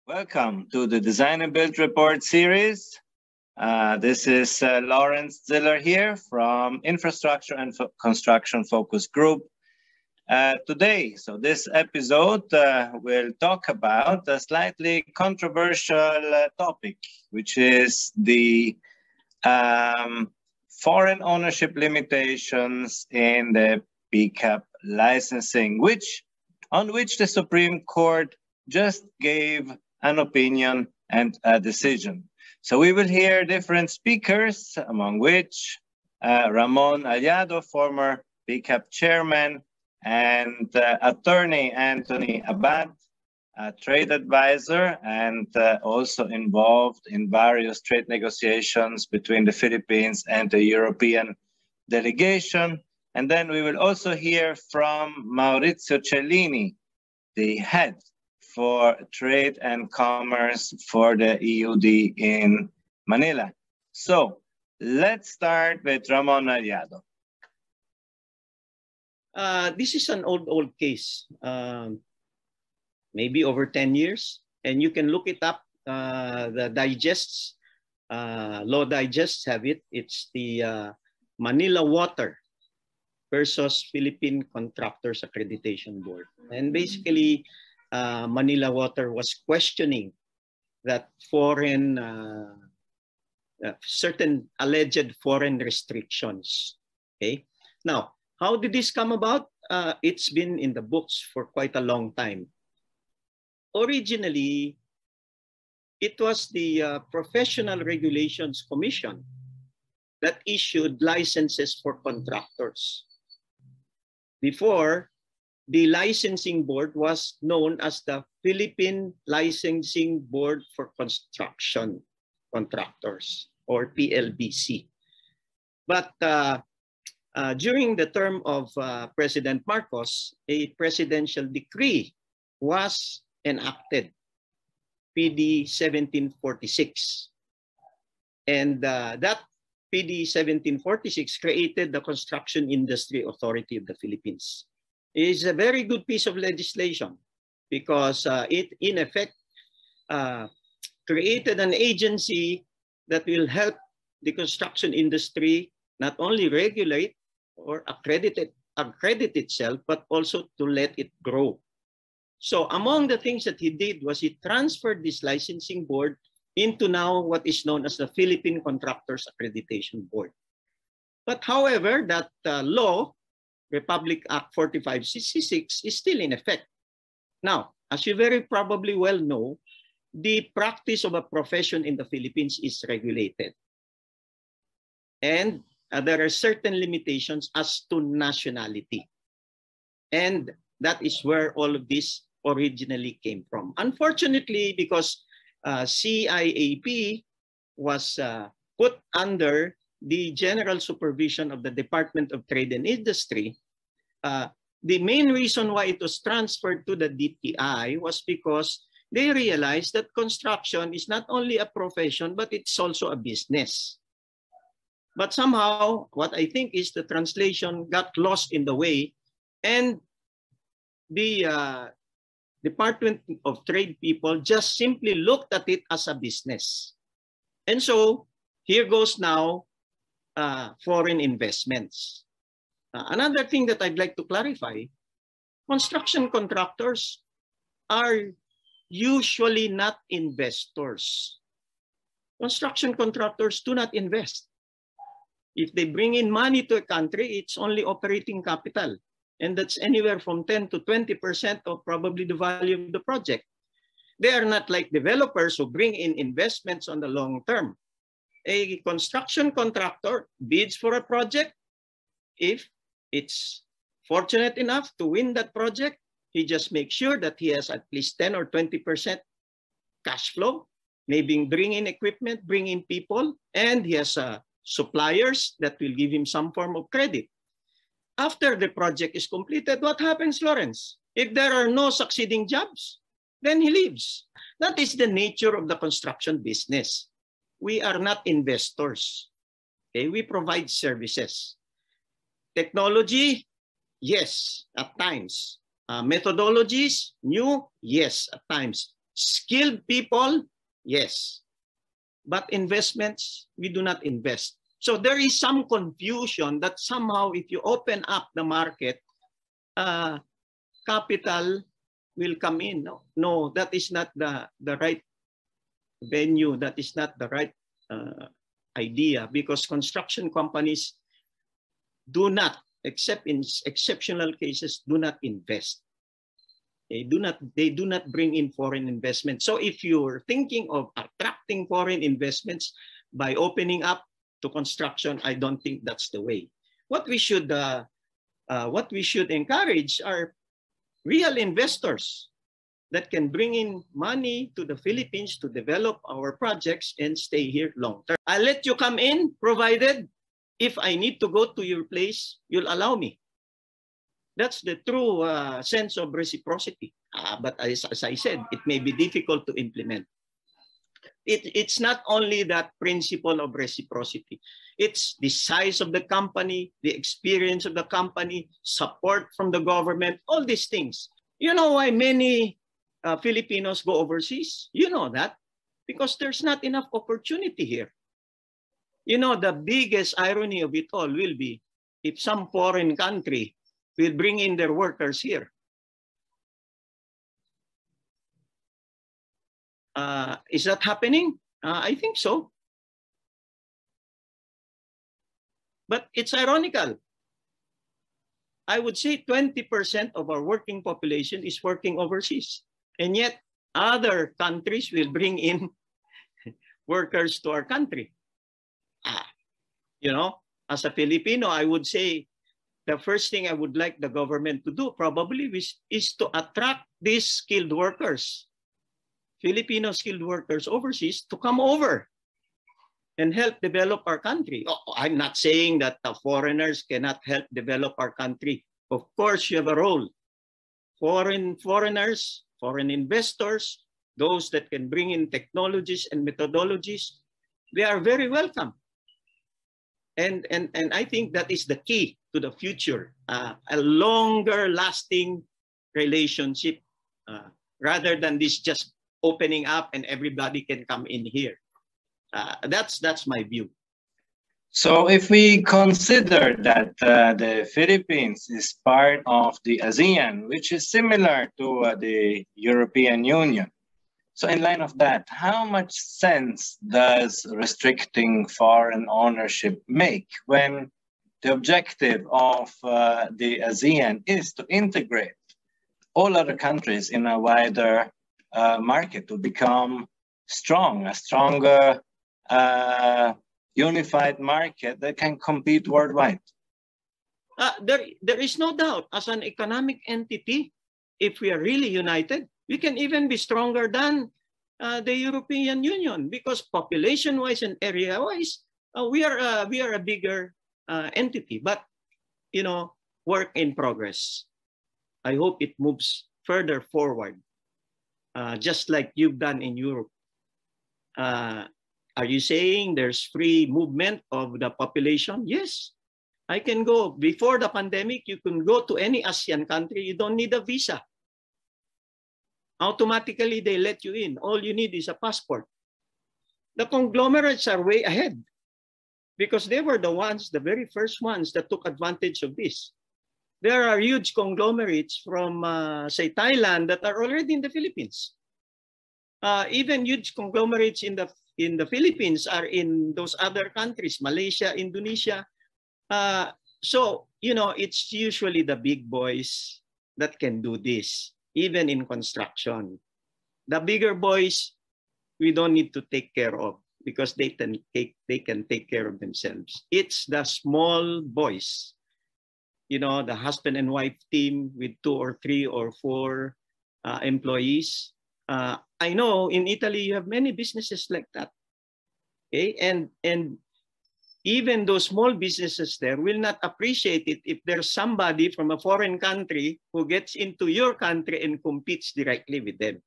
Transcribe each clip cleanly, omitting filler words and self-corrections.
Welcome to the Design and Build Report series. This is Lawrence Ziller here from Infrastructure and Construction Focus Group. This episode will talk about a slightly controversial topic, which is the foreign ownership limitations in the PCAB licensing, on which the Supreme Court just gave an opinion and a decision. So we will hear different speakers, among which Ramon Aliado, former PCAB chairman, and attorney Anthony Abad, a trade advisor and also involved in various trade negotiations between the Philippines and the European delegation. And then we will also hear from Maurizio Cellini, the head for Trade and Commerce for the EUD in Manila. So let's start with Ramon Aliado. This is an old case, maybe over 10 years, and you can look it up. The digests, law digests have it. It's the Manila Water versus Philippine Contractors Accreditation Board. And basically, Manila Water was questioning that certain alleged foreign restrictions. Okay, now how did this come about? It's been in the books for quite a long time. Originally, it was the Professional Regulations Commission that issued licenses for contractors. Before, the licensing board was known as the Philippine Licensing Board for Construction Contractors, or PLBC. But during the term of President Marcos, a presidential decree was enacted, PD 1746. And that PD 1746 created the Construction Industry Authority of the Philippines. It is a very good piece of legislation because it, in effect, created an agency that will help the construction industry not only regulate or accredit itself, but also to let it grow. So among the things that he did was he transferred this licensing board into now what is known as the Philippine Contractors Accreditation Board. But however, that law, Republic Act 4566, is still in effect. Now, as you very probably well know, the practice of a profession in the Philippines is regulated. And there are certain limitations as to nationality. And that is where all of this originally came from. Unfortunately, because CIAP was put under the general supervision of the Department of Trade and Industry, the main reason why it was transferred to the DTI was because they realized that construction is not only a profession, but it's also a business. But somehow, what I think is the translation got lost in the way, and the Department of Trade people just simply looked at it as a business. And so here goes now foreign investments. Another thing that I'd like to clarify, construction contractors are usually not investors. Construction contractors do not invest. If they bring in money to a country, it's only operating capital. And that's anywhere from 10 to 20% of probably the value of the project. They are not like developers who bring in investments on the long term. A construction contractor bids for a project. If it's fortunate enough to win that project, he just makes sure that he has at least 10 or 20% cash flow, maybe bring in equipment, bring in people, and he has suppliers that will give him some form of credit. After the project is completed, what happens, Lawrence? If there are no succeeding jobs, then he leaves. That is the nature of the construction business. We are not investors. Okay? We provide services. Technology, yes, at times. Methodologies, new, yes, at times. Skilled people, yes. But investments, we do not invest. So there is some confusion that somehow if you open up the market, capital will come in. No, that is not the right venue. That is not the right idea, because construction companies do not, except in exceptional cases, do not invest. They do not bring in foreign investment. So if you're thinking of attracting foreign investments by opening up to construction, I don't think that's the way. What we should encourage are real investors that can bring in money to the Philippines to develop our projects and stay here long term. I'll let you come in, provided if I need to go to your place, you'll allow me. That's the true sense of reciprocity. But as I said, it may be difficult to implement. It's not only that principle of reciprocity. It's the size of the company, the experience of the company, support from the government, all these things. You know why many Filipinos go overseas? You know that, because there's not enough opportunity here. You know, the biggest irony of it all will be if some foreign country will bring in their workers here. Is that happening? I think so. But it's ironical. I would say 20% of our working population is working overseas. And yet other countries will bring in workers to our country. You know, as a Filipino, I would say the first thing I would like the government to do probably is to attract these skilled workers, Filipino skilled workers overseas, to come over and help develop our country. I'm not saying that the foreigners cannot help develop our country. Of course, you have a role. Foreigners, foreign investors, those that can bring in technologies and methodologies, they are very welcome. And I think that is the key to the future, a longer lasting relationship rather than this just opening up and everybody can come in here. That's my view. So if we consider that the Philippines is part of the ASEAN, which is similar to the European Union, so in line of that, how much sense does restricting foreign ownership make when the objective of the ASEAN is to integrate all other countries in a wider market to become strong, a stronger unified market that can compete worldwide? There is no doubt, as an economic entity, if we are really united, we can even be stronger than the European Union, because population-wise and area-wise, we are a bigger entity. But, you know, work in progress. I hope it moves further forward, just like you've done in Europe. Are you saying there's free movement of the population? Yes. I can go. Before the pandemic, you can go to any ASEAN country. You don't need a visa. Automatically, they let you in. All you need is a passport. The conglomerates are way ahead because they were the ones, the very first ones that took advantage of this. There are huge conglomerates from, say, Thailand that are already in the Philippines. Even huge conglomerates in the Philippines are in those other countries, Malaysia, Indonesia. So, you know, it's usually the big boys that can do this, even in construction. The bigger boys, we don't need to take care of because they can take care of themselves. It's the small boys, you know, the husband and wife team with 2 or 3 or 4 employees. I know in Italy, you have many businesses like that. Okay, and even those small businesses there will not appreciate it if there's somebody from a foreign country who gets into your country and competes directly with them.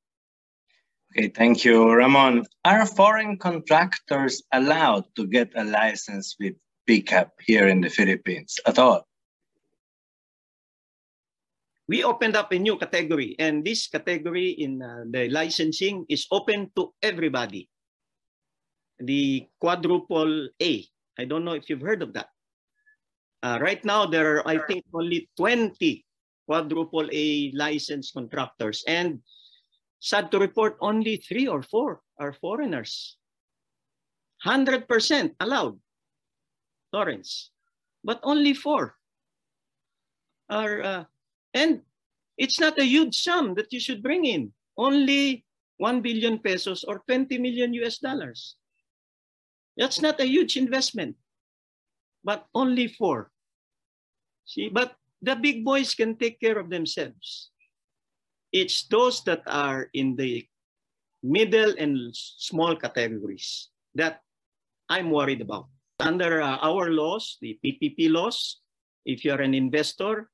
Okay, thank you, Ramon. Are foreign contractors allowed to get a license with PCAB here in the Philippines at all? we opened up a new category, and this category in the licensing is open to everybody. The quadruple A. I don't know if you've heard of that. Right now, there are, I think, only 20 quadruple A licensed contractors, and sad to report, only 3 or 4 are foreigners. 100% allowed, Lawrence, but only 4 are, and it's not a huge sum that you should bring in. Only 1 billion pesos or 20 million US dollars. That's not a huge investment, but only 4. See, but the big boys can take care of themselves. It's those that are in the middle and small categories that I'm worried about. Under our laws, the PPP laws, if you're an investor,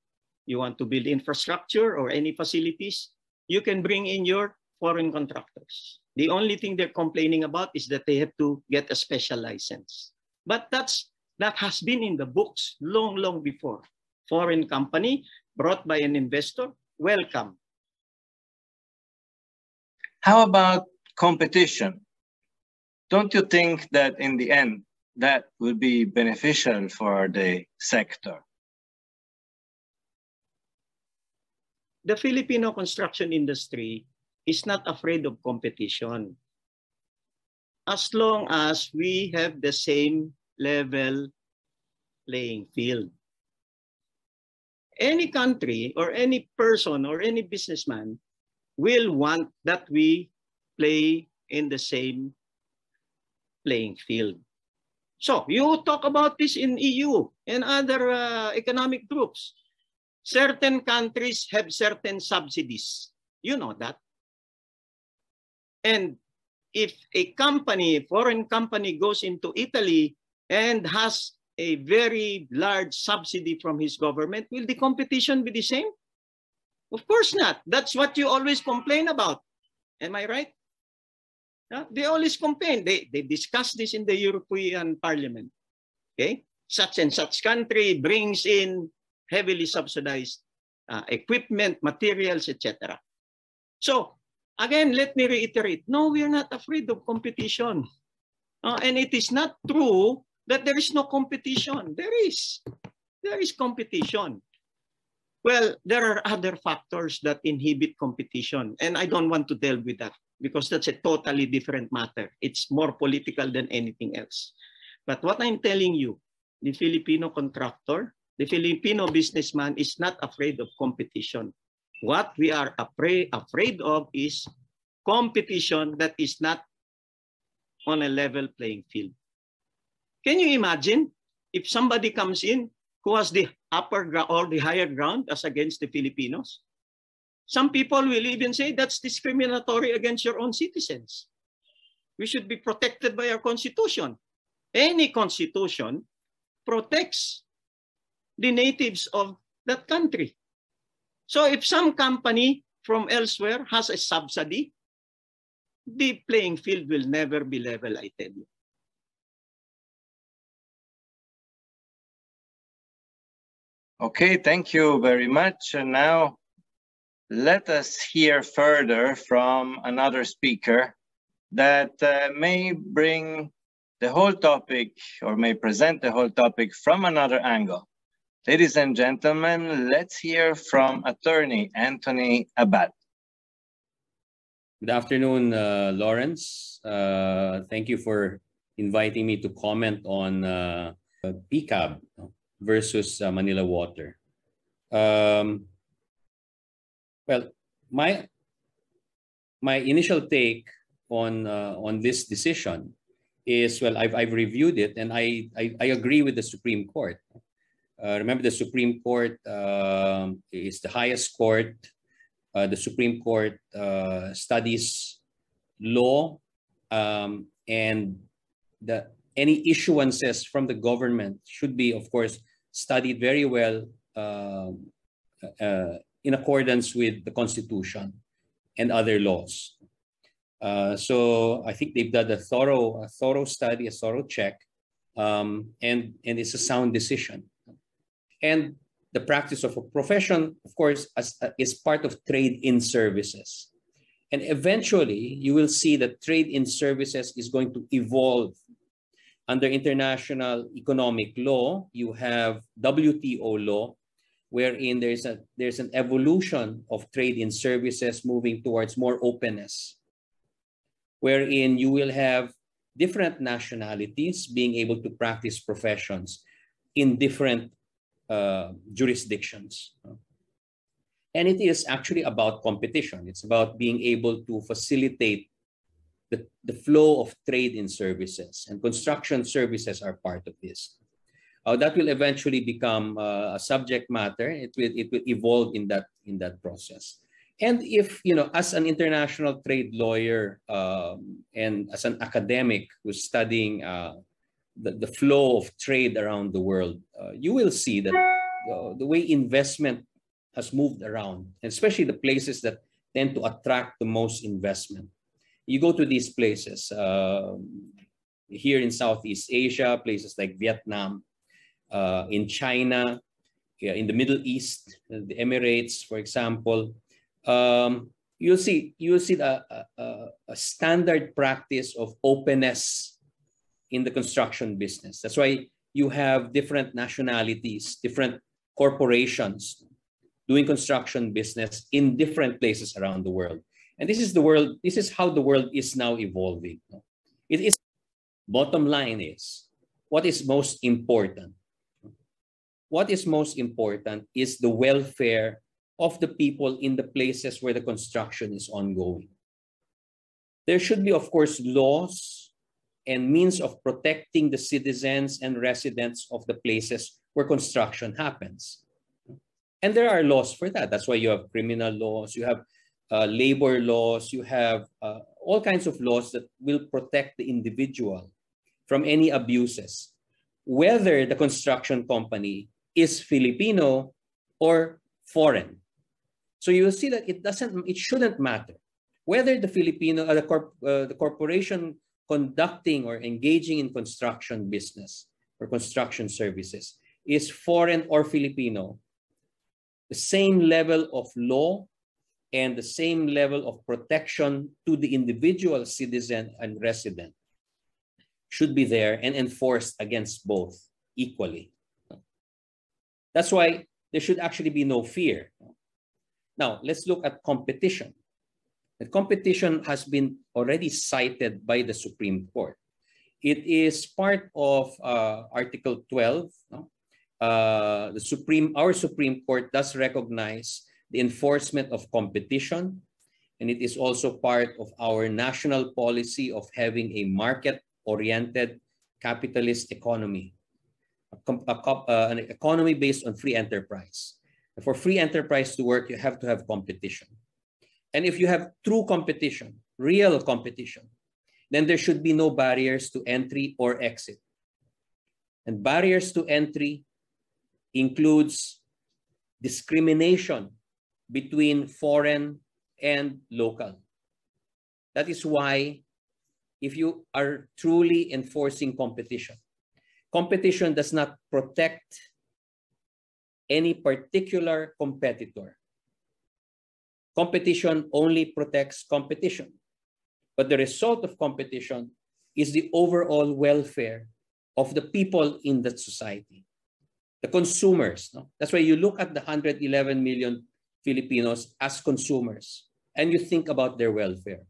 you want to build infrastructure or any facilities, you can bring in your foreign contractors. The only thing they're complaining about is that they have to get a special license. But that has been in the books long, long before. Foreign company brought by an investor, welcome. How about competition? Don't you think that in the end, that will be beneficial for the sector? The Filipino construction industry is not afraid of competition. As long as we have the same level playing field. Any country or any person or any businessman will want that we play in the same playing field. So you talk about this in EU and other economic groups. Certain countries have certain subsidies. You know that. And if a company, foreign company goes into Italy and has a very large subsidy from his government, will the competition be the same? Of course not. That's what you always complain about. Am I right? They always complain. They discuss this in the European Parliament. Okay? Such and such country brings in heavily subsidized equipment, materials, etc. So, again, let me reiterate. No, we are not afraid of competition. And it is not true that there is no competition. There is. There is competition. Well, there are other factors that inhibit competition. And I don't want to delve with that because that's a totally different matter. It's more political than anything else. But what I'm telling you, the Filipino contractor, the Filipino businessman is not afraid of competition. What we are afraid of is competition that is not on a level playing field. Can you imagine if somebody comes in who has the upper ground or the higher ground as against the Filipinos? Some people will even say that's discriminatory against your own citizens. We should be protected by our constitution. Any constitution protects the natives of that country. So if some company from elsewhere has a subsidy, the playing field will never be level, I tell you. Okay, thank you very much. And now let us hear further from another speaker that may bring the whole topic or may present the whole topic from another angle. Ladies and gentlemen, let's hear from attorney Anthony Abad. Good afternoon, Lawrence. Thank you for inviting me to comment on PCAB versus Manila Water. Well, my initial take on this decision is, well, I've reviewed it and I agree with the Supreme Court. Remember, the Supreme Court is the highest court. The Supreme Court studies law and any issuances from the government should be, of course, studied very well in accordance with the Constitution and other laws. So I think they've done a thorough study, a thorough check, and it's a sound decision. And the practice of a profession, of course, is part of trade in services. And eventually, you will see that trade in services is going to evolve. Under international economic law, you have WTO law, wherein there's an evolution of trade in services moving towards more openness, wherein you will have different nationalities being able to practice professions in different jurisdictions. And it is actually about competition. It's about being able to facilitate the flow of trade in services, and construction services are part of this. That will eventually become a subject matter. It will evolve in that process. And if, as an international trade lawyer and as an academic who's studying the flow of trade around the world, you will see that the way investment has moved around, and especially the places that tend to attract the most investment. You go to these places here in Southeast Asia, places like Vietnam, in China, in the Middle East, the Emirates, for example. You'll see a standard practice of openness in the construction business. That's why you have different nationalities, different corporations doing construction business in different places around the world. And this is how the world is now evolving. It is, bottom line is, what is most important? What is most important is the welfare of the people in the places where the construction is ongoing. There should be, of course, laws and means of protecting the citizens and residents of the places where construction happens. And there are laws for that. That's why you have criminal laws, you have labor laws, you have all kinds of laws that will protect the individual from any abuses, whether the construction company is Filipino or foreign. So you will see that it shouldn't matter whether the Filipino, the corporation conducting or engaging in construction business or construction services is foreign or Filipino. The same level of law and the same level of protection to the individual citizen and resident should be there and enforced against both equally. That's why there should actually be no fear. Now, let's look at competition. The competition has been already cited by the Supreme Court. It is part of Article 12. Our Supreme Court does recognize the enforcement of competition, and it is also part of our national policy of having a market-oriented capitalist economy, an economy based on free enterprise. And for free enterprise to work, you have to have competition. And if you have true competition, real competition, then there should be no barriers to entry or exit. And barriers to entry includes discrimination between foreign and local. That is why if you are truly enforcing competition, competition does not protect any particular competitor. Competition only protects competition. But the result of competition is the overall welfare of the people in that society, the consumers. No? That's why you look at the 111 million Filipinos as consumers and you think about their welfare.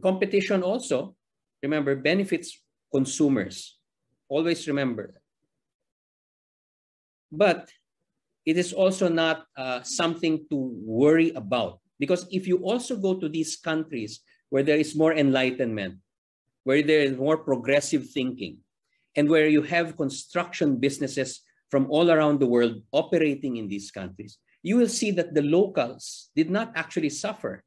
Competition also, remember, benefits consumers. Always remember that. But it is also not something to worry about, because if you also go to these countries where there is more enlightenment, where there is more progressive thinking, and where you have construction businesses from all around the world operating in these countries, you will see that the locals did not actually suffer.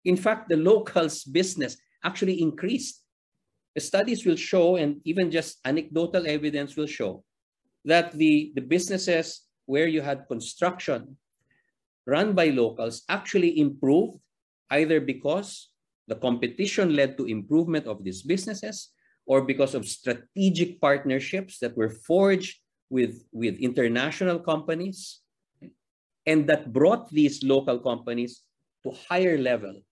In fact, the locals' business actually increased. The studies will show, and even just anecdotal evidence will show, that the businesses where you had construction run by locals actually improved, either because the competition led to improvement of these businesses or because of strategic partnerships that were forged with international companies and that brought these local companies to higher level,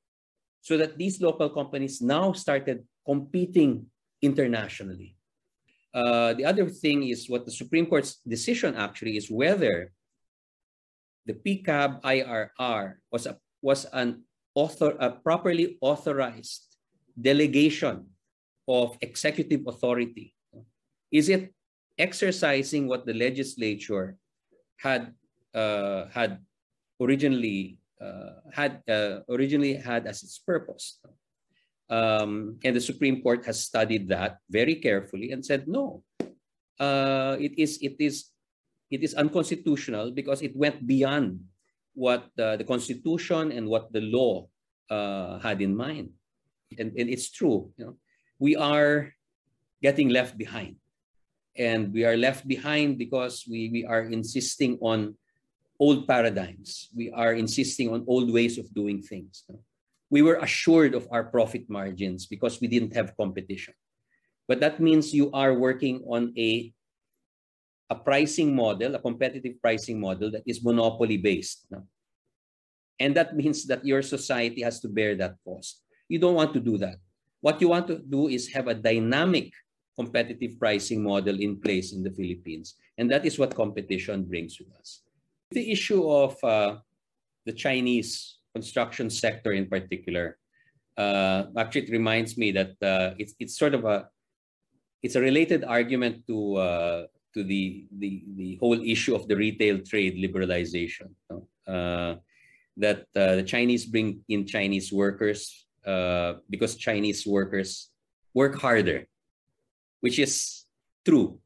so that these local companies now started competing internationally. The other thing is what the Supreme Court's decision actually is whether the PCAB IRR was a properly authorized delegation of executive authority. Is it exercising what the legislature had originally had as its purpose? And the Supreme Court has studied that very carefully and said no, it is unconstitutional because it went beyond what the Constitution and what the law had in mind. And it's true, we are getting left behind, and we are left behind because we are insisting on old paradigms. We are insisting on old ways of doing things. We were assured of our profit margins because we didn't have competition. But that means you are working on a pricing model, a competitive pricing model that is monopoly-based. And that means that your society has to bear that cost. You don't want to do that. What you want to do is have a dynamic competitive pricing model in place in the Philippines. And that is what competition brings with us. The issue of the Chinese construction sector in particular, actually it reminds me that it's sort of a related argument to the whole issue of the retail trade liberalization. That the Chinese bring in Chinese workers because Chinese workers work harder, which is true,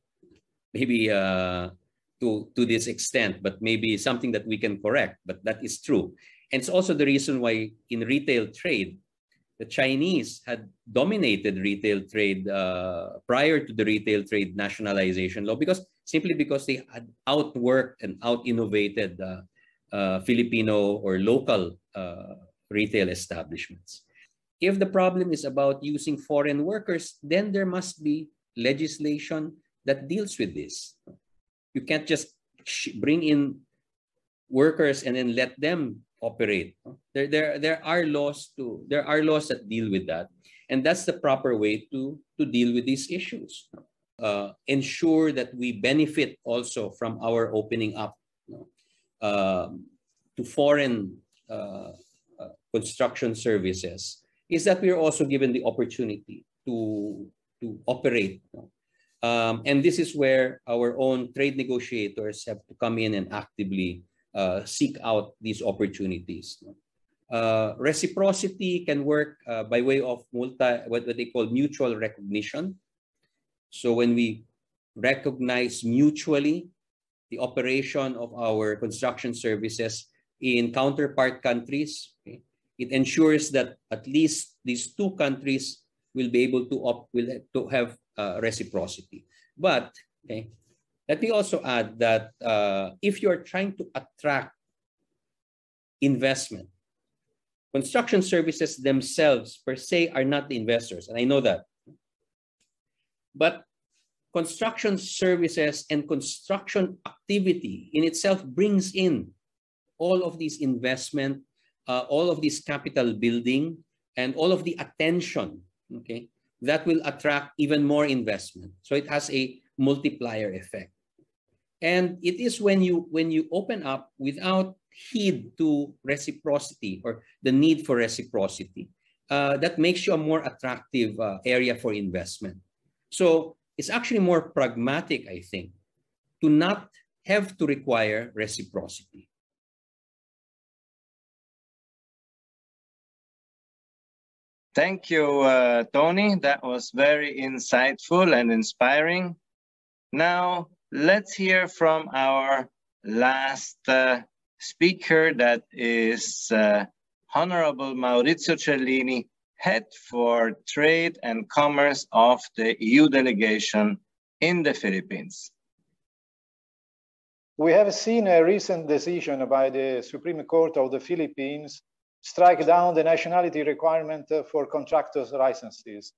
maybe to this extent, but maybe something that we can correct, but that is true. And it's also the reason why in retail trade, the Chinese had dominated retail trade prior to the retail trade nationalization law, simply because they had outworked and out-innovated Filipino or local retail establishments. If the problem is about using foreign workers, then there must be legislation that deals with this. You can't just bring in workers and then let them operate. There are laws that deal with that, and that's the proper way to deal with these issues. Ensure that we benefit also from our opening up to foreign construction services, is that we are also given the opportunity to operate. And this is where our own trade negotiators have to come in and actively seek out these opportunities. Reciprocity can work by way of what they call mutual recognition. So when we recognize mutually the operation of our construction services in counterpart countries, okay, it ensures that at least these two countries will be able to have reciprocity. But okay, let me also add that if you're trying to attract investment, construction services themselves per se are not the investors, and I know that. But construction services and construction activity in itself brings in all of these investment, all of this capital building, and all of the attention, okay, that will attract even more investment. So it has a multiplier effect. And it is when you open up without heed to reciprocity or the need for reciprocity, that makes you a more attractive area for investment. So it's actually more pragmatic, I think, to not have to require reciprocity. Thank you, Tony. That was very insightful and inspiring. Now, let's hear from our last speaker, that is Honorable Maurizio Cellini, Head for Trade and Commerce of the EU delegation in the Philippines. We have seen a recent decision by the Supreme Court of the Philippines strike down the nationality requirement for contractors' licenses.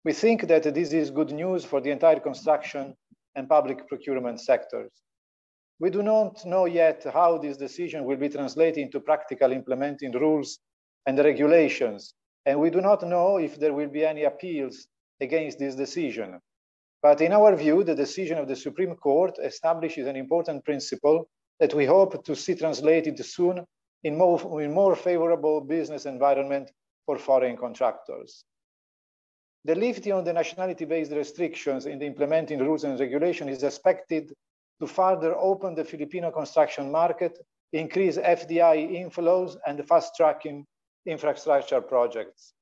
We think that this is good news for the entire construction and public procurement sectors. We do not know yet how this decision will be translated into practical implementing rules and regulations, and we do not know if there will be any appeals against this decision. But in our view, the decision of the Supreme Court establishes an important principle that we hope to see translated soon in more favorable business environment for foreign contractors. The lifting of the nationality-based restrictions in the implementing rules and regulations is expected to further open the Filipino construction market, increase FDI inflows, and fast-tracking infrastructure projects.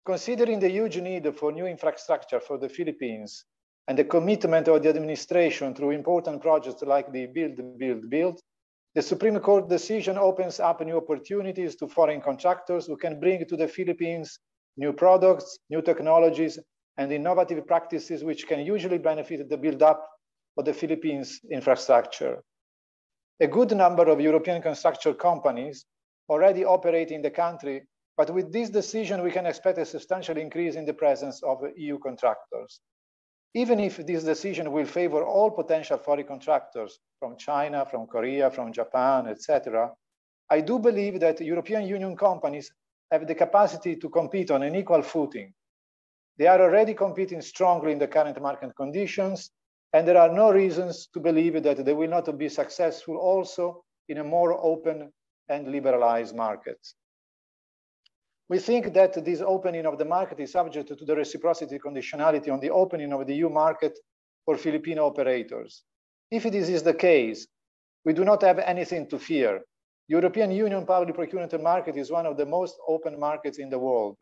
Considering the huge need for new infrastructure for the Philippines and the commitment of the administration through important projects like the Build, the Supreme Court decision opens up new opportunities to foreign contractors who can bring to the Philippines new products, new technologies, and innovative practices which can usually benefit the build-up of the Philippines infrastructure. A good number of European construction companies already operate in the country, but with this decision, we can expect a substantial increase in the presence of EU contractors. Even if this decision will favor all potential foreign contractors from China, from Korea, from Japan, etc., I do believe that European Union companies have the capacity to compete on an equal footing. They are already competing strongly in the current market conditions, and there are no reasons to believe that they will not be successful also in a more open and liberalized market. We think that this opening of the market is subject to the reciprocity conditionality on the opening of the EU market for Filipino operators. If this is the case, we do not have anything to fear. European Union public procurement market is one of the most open markets in the world.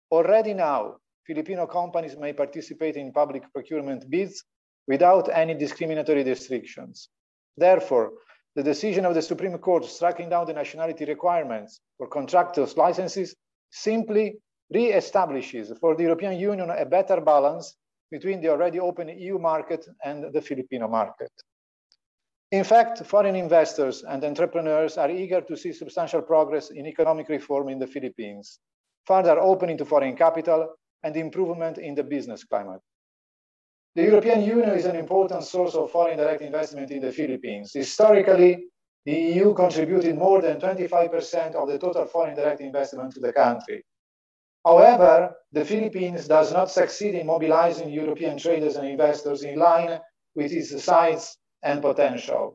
Already now, Filipino companies may participate in public procurement bids without any discriminatory restrictions. Therefore, the decision of the Supreme Court striking down the nationality requirements for contractors' licenses simply re-establishes for the European Union a better balance between the already open EU market and the Filipino market. In fact, foreign investors and entrepreneurs are eager to see substantial progress in economic reform in the Philippines, further opening to foreign capital and improvement in the business climate. The European Union is an important source of foreign direct investment in the Philippines. Historically, the EU contributed more than 25% of the total foreign direct investment to the country. However, the Philippines does not succeed in mobilizing European traders and investors in line with its size and potential.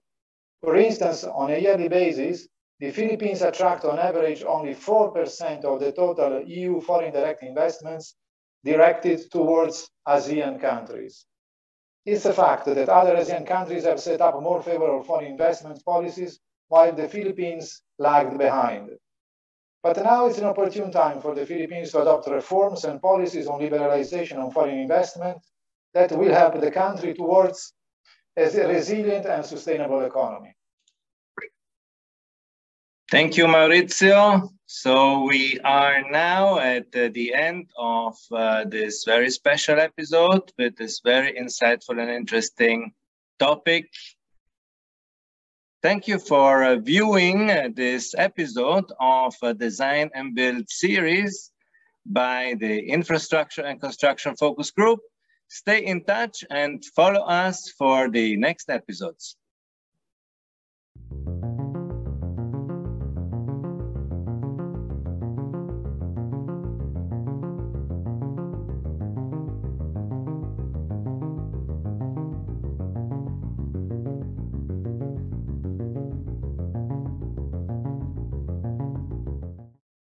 For instance, on a yearly basis, the Philippines attract on average only 4% of the total EU foreign direct investments directed towards ASEAN countries. It's a fact that other ASEAN countries have set up more favorable foreign investment policies, while the Philippines lagged behind. But now is an opportune time for the Philippines to adopt reforms and policies on liberalization of foreign investment that will help the country towards a resilient and sustainable economy. Thank you, Maurizio. So we are now at the end of this very special episode with this very insightful and interesting topic. Thank you for viewing this episode of Design and Build series by the Infrastructure and Construction Focus Group. Stay in touch and follow us for the next episodes.